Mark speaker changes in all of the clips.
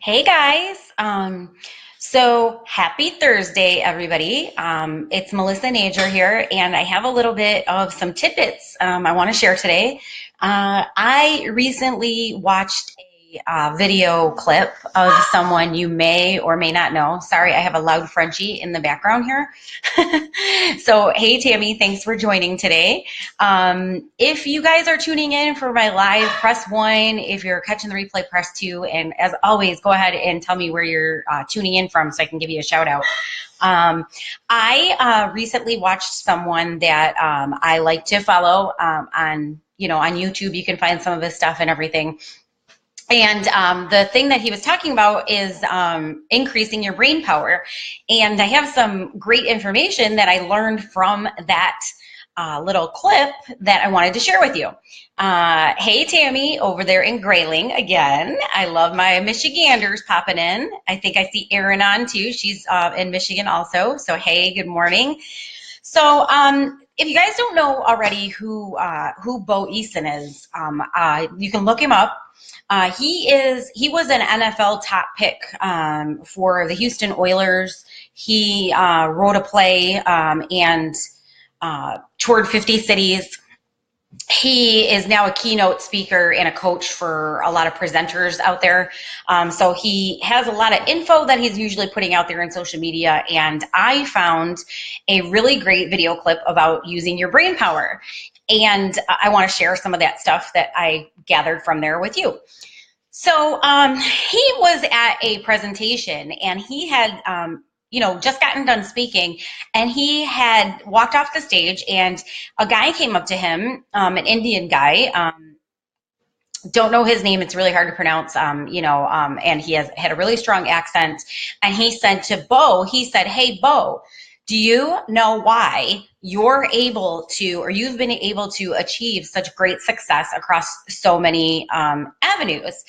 Speaker 1: Hey guys. So happy Thursday, everybody. It's Melissa Nager here, and I have a little bit of some tidbits I want to share today. I recently watched a video clip of someone you may or may not know. Sorry, I have a loud Frenchie in the background here. So, hey Tammy, thanks for joining today. If you guys are tuning in for my live, press 1. If you're catching the replay, press 2. And as always, go ahead and tell me where you're tuning in from so I can give you a shout out. I recently watched someone that I like to follow on YouTube. You can find some of his stuff and everything. And the thing that he was talking about is increasing your brain power. And I have some great information that I learned from that little clip that I wanted to share with you. Hey, Tammy, over there in Grayling again. I love my Michiganders popping in. I think I see Erin on too. She's in Michigan also. So, hey, good morning. So, if you guys don't know already who Bo Eason is, you can look him up. He was an NFL top pick for the Houston Oilers. He wrote a play and toured 50 cities. He is now a keynote speaker and a coach for a lot of presenters out there. So he has a lot of info that he's usually putting out there in social media. And I found a really great video clip about using your brain power. And I want to share some of that stuff that I gathered from there with you. So he was at a presentation and he had just gotten done speaking, and he had walked off the stage, and a guy came up to him, an Indian guy. Don't know his name. It's really hard to pronounce, and he had a really strong accent. And he said to Bo, he said, "Hey, Bo, do you know why you've been able to achieve such great success across so many avenues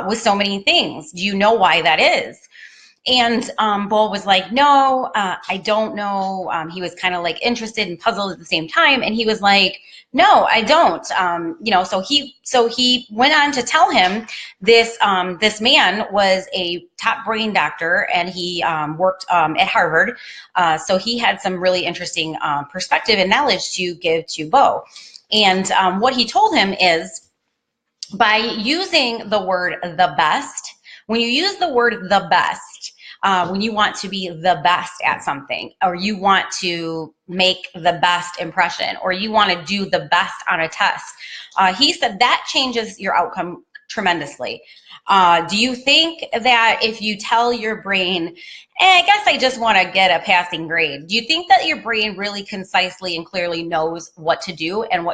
Speaker 1: with so many things? Do you know why that is?" And Bull was like, "No, I don't know." He was kind of like interested and puzzled at the same time. And he was like, "No, I don't." So he went on to tell him this man was a top brain doctor, and he worked at Harvard. So he had some really interesting perspective and knowledge to give to Bo. And what he told him is, by using the word "the best," when you use the word "the best," when you want to be the best at something, or you want to make the best impression, or you want to do the best on a test, he said that changes your outcome tremendously. Do you think that if you tell your brain, I guess I just want to get a passing grade, do you think that your brain really concisely and clearly knows what to do and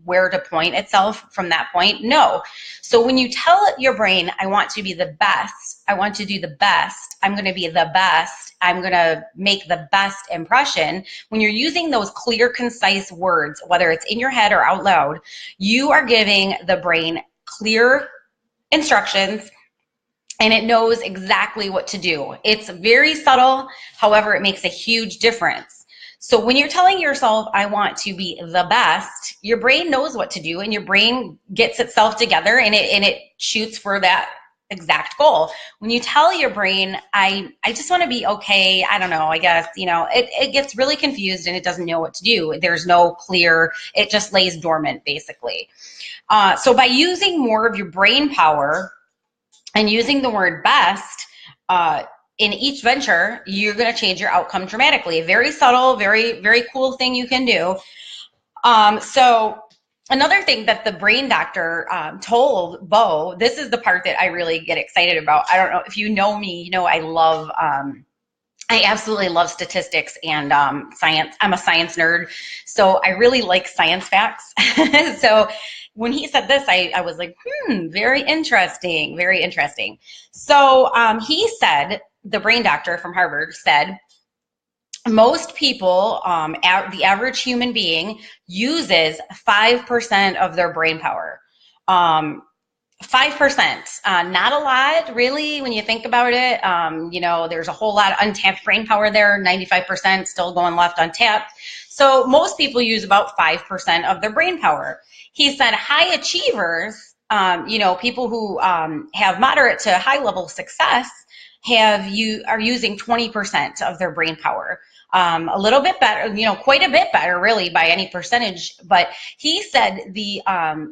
Speaker 1: where to point itself from that point? No. So when you tell your brain, I want to be the best, I want to do the best, I'm going to be the best, I'm going to make the best impression, when you're using those clear, concise words, whether it's in your head or out loud, you are giving the brain clear instructions, and it knows exactly what to do. It's very subtle, however, it makes a huge difference. So when you're telling yourself, I want to be the best, your brain knows what to do, and your brain gets itself together, and it shoots for that exact goal. When you tell your brain, I just want to be okay, I don't know, I guess, it gets really confused and it doesn't know what to do. There's no clear, it just lays dormant, basically. So by using more of your brain power and using the word best in each venture, you're going to change your outcome dramatically. Very subtle, very, very cool thing you can do. So another thing that the brain doctor told Bo, this is the part that I really get excited about. I don't know if you know me, I absolutely love statistics and science. I'm a science nerd, so I really like science facts. So when he said this, I was like, very interesting, very interesting. So he said, the brain doctor from Harvard said, most people, the average human being uses 5% of their brain power. 5%, not a lot, really, when you think about it. There's a whole lot of untapped brain power there, 95% still going left untapped. So most people use about 5% of their brain power. He said high achievers people who have moderate to high level success are using 20% of their brain power. A little bit better, quite a bit better, really, by any percentage. But he said the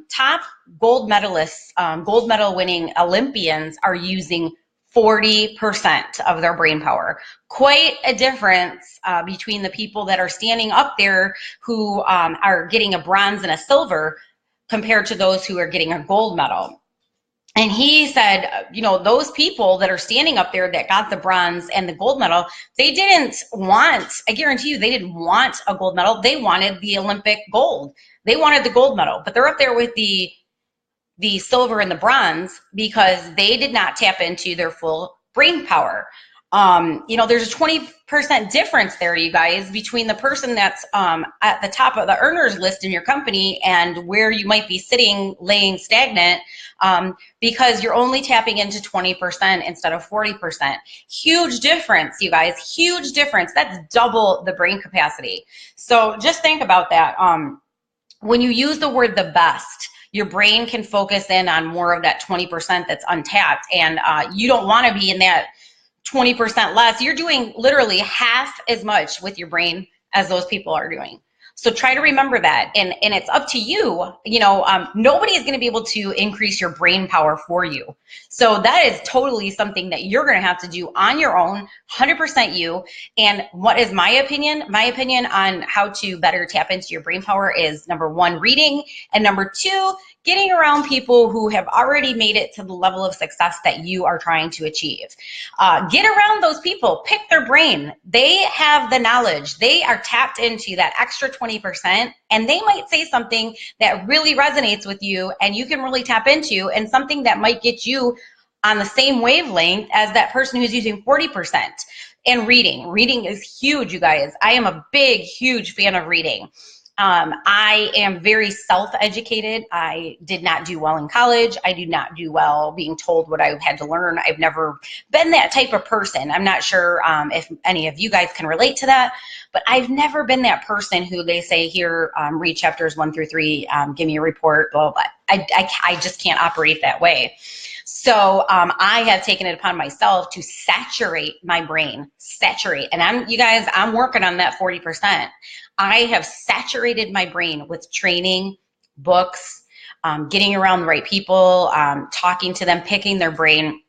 Speaker 1: top gold medalists, gold medal winning Olympians are using 40% of their brain power. Quite a difference between the people that are standing up there who are getting a bronze and a silver compared to those who are getting a gold medal. And he said, those people that are standing up there that got the bronze and the gold medal, they didn't want, I guarantee you, they didn't want a gold medal. They wanted the Olympic gold. They wanted the gold medal, but they're up there with the silver and the bronze because they did not tap into their full brain power. There's a 20% difference there, you guys, between the person that's at the top of the earners list in your company and where you might be sitting, laying stagnant, because you're only tapping into 20% instead of 40%. Huge difference, you guys, huge difference. That's double the brain capacity. So just think about that. When you use the word the best, your brain can focus in on more of that 20% that's untapped, and you don't want to be in that 20% less. You're doing literally half as much with your brain as those people are doing. So try to remember that, and it's up to you. Nobody is going to be able to increase your brain power for you. So that is totally something that you're going to have to do on your own, 100% you. And what is my opinion? My opinion on how to better tap into your brain power is, number one, reading, and number two, getting around people who have already made it to the level of success that you are trying to achieve. Get around those people, pick their brain. They have the knowledge. They are tapped into that extra 20%, and they might say something that really resonates with you and you can really tap into, and something that might get you on the same wavelength as that person who's using 40%. And reading is huge, you guys. I am a big, huge fan of reading. I am very self-educated. I did not do well in college. I do not do well being told what I had to learn. I've never been that type of person. I'm not sure if any of you guys can relate to that, but I've never been that person who they say, here, read chapters 1 through 3, give me a report, blah, blah, blah. I just can't operate that way. So I have taken it upon myself to saturate my brain, and I'm working on that 40%. I have saturated my brain with training, books, getting around the right people, talking to them, picking their brain.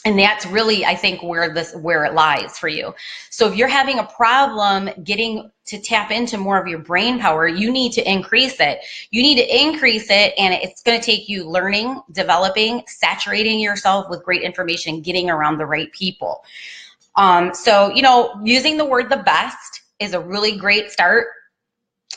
Speaker 1: And that's really, I think, where it lies for you. So if you're having a problem getting to tap into more of your brain power, you need to increase it. You need to increase it, and it's going to take you learning, developing, saturating yourself with great information, and getting around the right people. Using the word the best is a really great start.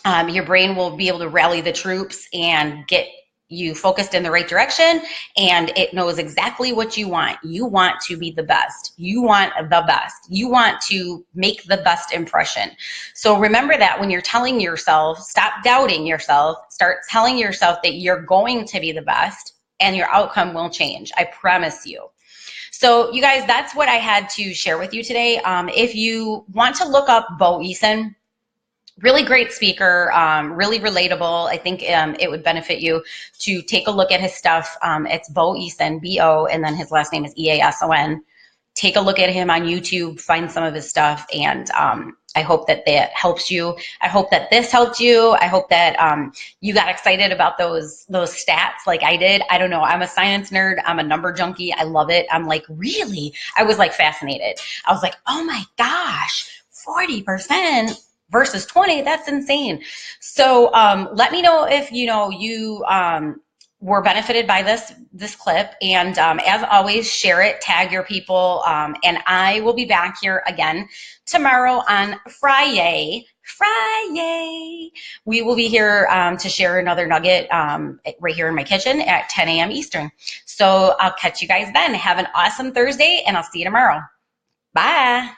Speaker 1: Your brain will be able to rally the troops and get you focused in the right direction, and it knows exactly what you want. You want to be the best. You want the best. You want to make the best impression. So remember that when you're telling yourself, stop doubting yourself, start telling yourself that you're going to be the best, and your outcome will change. I promise you. So you guys, that's what I had to share with you today. If you want to look up Bo Eason, really great speaker, really relatable. I think it would benefit you to take a look at his stuff. It's Bo Eason, B-O, and then his last name is E-A-S-O-N. Take a look at him on YouTube, find some of his stuff, and I hope that helps you. I hope that this helped you. I hope that you got excited about those stats like I did. I don't know. I'm a science nerd. I'm a number junkie. I love it. I'm like, really? I was like fascinated. I was like, oh my gosh, 40%. Versus 20, that's insane. So let me know if you were benefited by this clip, and as always, share it, tag your people, and I will be back here again tomorrow on Friday. We will be here to share another nugget right here in my kitchen at 10 a.m. Eastern. So I'll catch you guys then. Have an awesome Thursday, and I'll see you tomorrow. Bye.